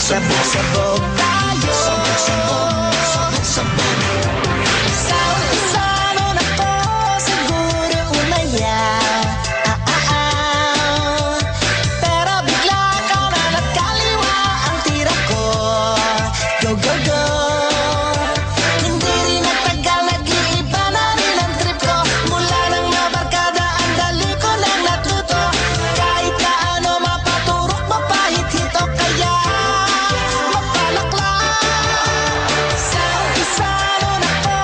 Sabog-sabog tayo. Sabog-sabog. Sa umpisa nun ako siguro umayaw. Pero bigla kanan at kaliwa ang tira ko. Go, go, go. Hindi rin nagtagal, nag-iiba na rin ang trip ko. Mula nang nabarkada, ang dali ko nang natuto. Kahit na ano mapaturok, mapahit-hit o kaya mapalakla. Sa umpisa nun ako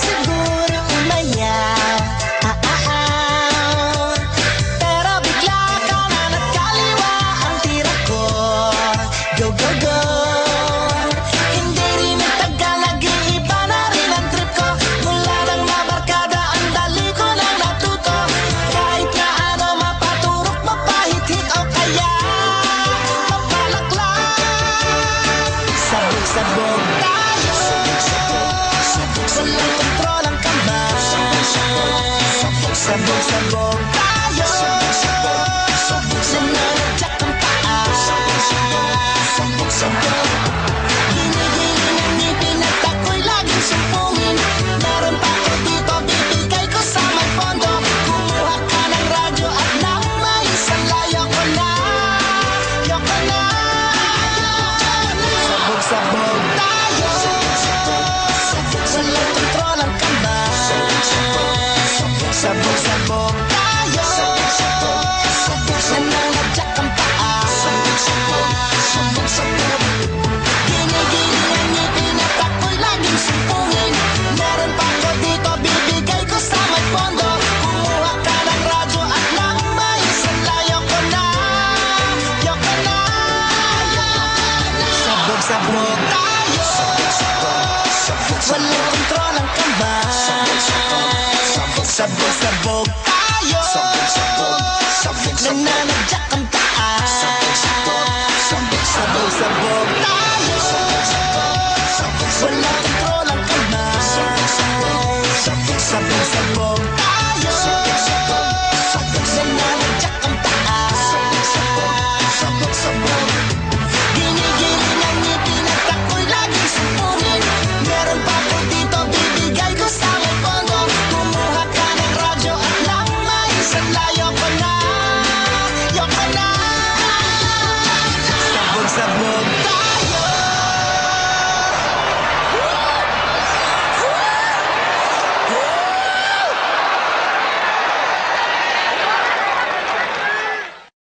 siguro umayaw. Pero bigla kanan at kaliwa ang tira ko. Go, go, go. Hindi rin nagtagal, nag-iiba na rin ang trip ko. Mula nang nabarkada, ang dali ko nang natuto. Kahit na ano mapaturok, mapahit-hit o kaya mapalakla. Sabog-sabog tayo. Walang kontrol ang kamay. Sabog-sabog tayo. Nananadyak ang paa. Ginigiling ang ngipin at ako'y laging sumpungin. Meron pa ko dito, bibigay ko sa may pondo. Kumuha ka ng radyo at nang may isang layo ko na. Yoko na. Sabog-sabog tayo. Walang kontrol ang kamay. Sabog-sabog tayo. Nananadyak ang paa. Ginigiling ang ngipin at ako'y laging sumpungin. Meron pa ko dito, bibigay ko sa may pondo. Kumuha ka ng radyo at nang may isang layo ko na. Yoko na. Sabog-sabog tayo. Walang kontrol ang kamay. Sabog-sabog tayo. Nananadyak ang paa. Sabog-sabog tayo.